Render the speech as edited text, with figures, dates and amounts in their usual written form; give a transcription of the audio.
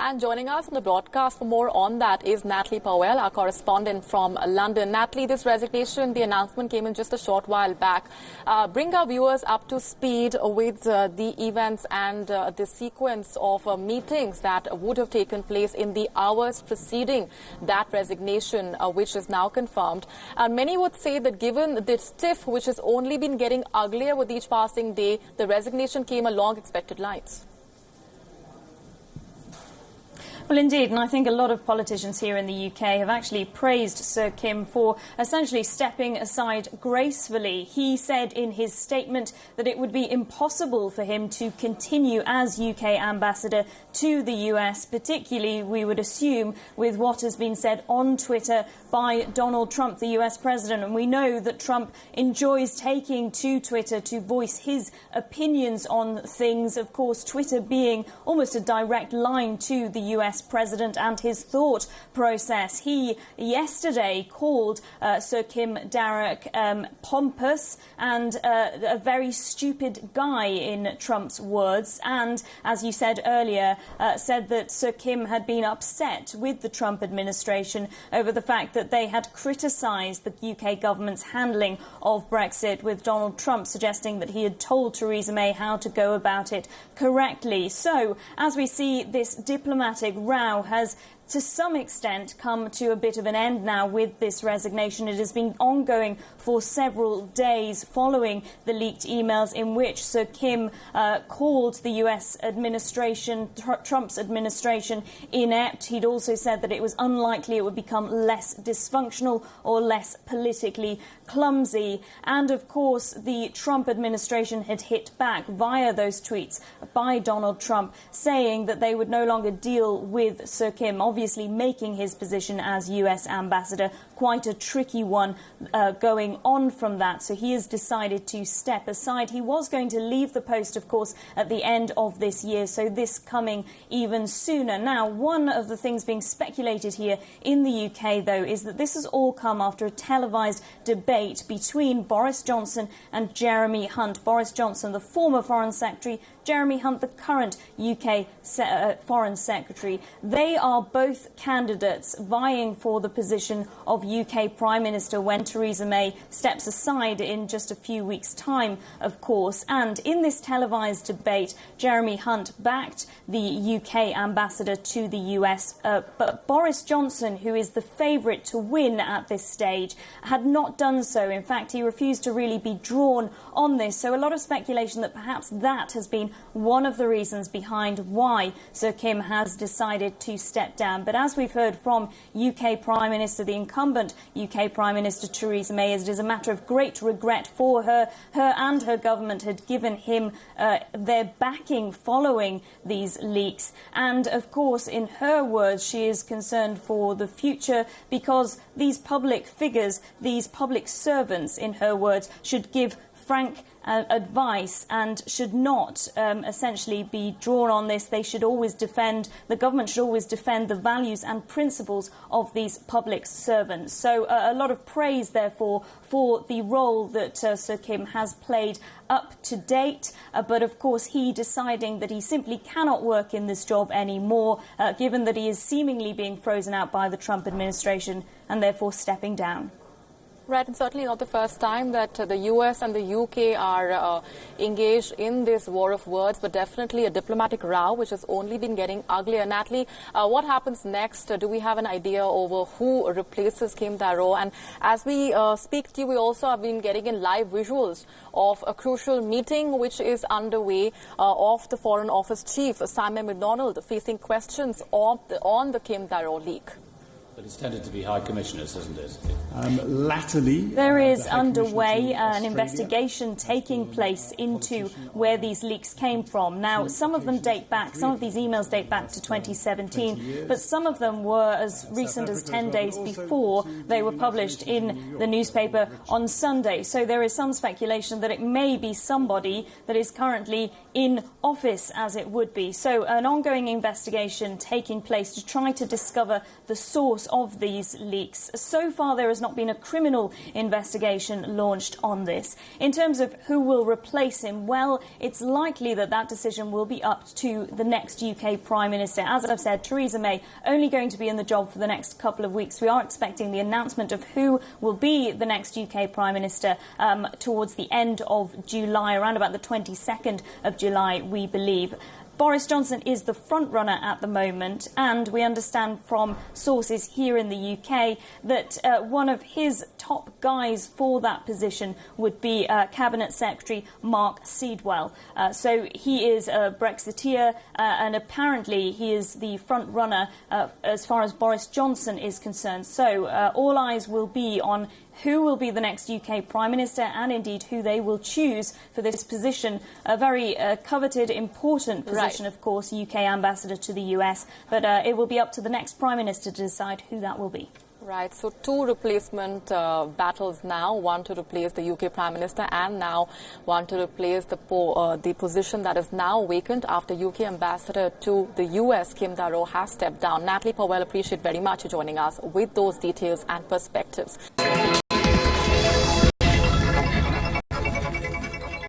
And joining us on the broadcast for more on that is Natalie Powell, our correspondent from London. Natalie, this resignation, the announcement came in just a short while back. Bring our viewers up to speed with the events and the sequence of meetings that would have taken place in the hours preceding that resignation, which is now confirmed. Many would say that given the tiff, which has only been getting uglier with each passing day, the resignation came along expected lines. Well, indeed, and I think a lot of politicians here in the UK have actually praised Sir Kim for essentially stepping aside gracefully. He said in his statement that it would be impossible for him to continue as UK ambassador to the US, particularly, we would assume, with what has been said on Twitter by Donald Trump, the US president. And we know that Trump enjoys taking to Twitter to voice his opinions on things, of course, Twitter being almost a direct line to the US president and his thought process. He yesterday called Sir Kim Darroch pompous and a very stupid guy, in Trump's words, and, as you said earlier, said that Sir Kim had been upset with the Trump administration over the fact that they had criticised the UK government's handling of Brexit, with Donald Trump suggesting that he had told Theresa May how to go about it correctly. So, as we see, this diplomatic row has to some extent come to a bit of an end now with this resignation. It has been ongoing for several days following the leaked emails in which Sir Kim called the US administration, Trump's administration, inept. He'd also said that it was unlikely it would become less dysfunctional or less politically clumsy. And of course, the Trump administration had hit back via those tweets by Donald Trump, saying that they would no longer deal with Sir Kim, obviously making his position as US ambassador quite a tricky one going on from that. So he has decided to step aside. He was going to leave the post, of course, at the end of this year, so this coming even sooner. Now, one of the things being speculated here in the UK, though, is that this has all come after a televised debate between Boris Johnson and Jeremy Hunt. Boris Johnson, the former Foreign Secretary, Jeremy Hunt, the current UK Foreign Secretary. They are both candidates vying for the position of UK Prime Minister when Theresa May steps aside in just a few weeks' time, of course. And in this televised debate, Jeremy Hunt backed the UK ambassador to the US. But Boris Johnson, who is the favourite to win at this stage, had not done so. In fact, he refused to really be drawn on this. So a lot of speculation that perhaps that has been one of the reasons behind why Sir Kim has decided to step down. But as we've heard from UK Prime Minister, the incumbent UK Prime Minister Theresa May, it is a matter of great regret for her. Her and her government had given him their backing following these leaks. And of course, in her words, she is concerned for the future because these public figures, these public servants, in her words, should give frank advice and should not essentially be drawn on this. They should always defend, the government should always defend the values and principles of these public servants. So a lot of praise, therefore, for the role that Sir Kim has played up to date. But of course, he deciding that he simply cannot work in this job anymore, given that he is seemingly being frozen out by the Trump administration and therefore stepping down. Right, and certainly not the first time that the US and the UK are engaged in this war of words, but definitely a diplomatic row which has only been getting uglier. Natalie, what happens next? Do we have an idea over who replaces Kim Darroch? And as we speak to you, we also have been getting in live visuals of a crucial meeting which is underway of the Foreign Office Chief, Simon McDonald, facing questions on the Kim Darroch leak. But it's tended to be high commissioners, hasn't it? Latterly, there is underway an investigation taking place into where these leaks came from. Now, some of them date back, some of these emails date back to 2017, but some of them were as recent as 10 days before they were published in the newspaper on Sunday. So there is some speculation that it may be somebody that is currently in office, as it would be. So an ongoing investigation taking place to try to discover the source of these leaks. So far, there has not been a criminal investigation launched on this. In terms of who will replace him, well, it's likely that that decision will be up to the next UK Prime Minister. As I've said, Theresa May only going to be in the job for the next couple of weeks. We are expecting the announcement of who will be the next UK Prime Minister towards the end of July, around about the 22nd of July, we believe. Boris Johnson is the front-runner at the moment, and we understand from sources here in the UK that one of his top guys for that position would be Cabinet Secretary Mark Seedwell. So he is a Brexiteer, and apparently he is the front-runner as far as Boris Johnson is concerned. So all eyes will be on who will be the next UK Prime Minister and indeed who they will choose for this position, a very coveted, important position, of course, UK Ambassador to the US. But it will be up to the next Prime Minister to decide who that will be. Right, so two replacement battles now, one to replace the UK Prime Minister and now one to replace the position that is now vacant after UK Ambassador to the US, Kim Darroch, has stepped down. Natalie Powell, appreciate very much you joining us with those details and perspectives.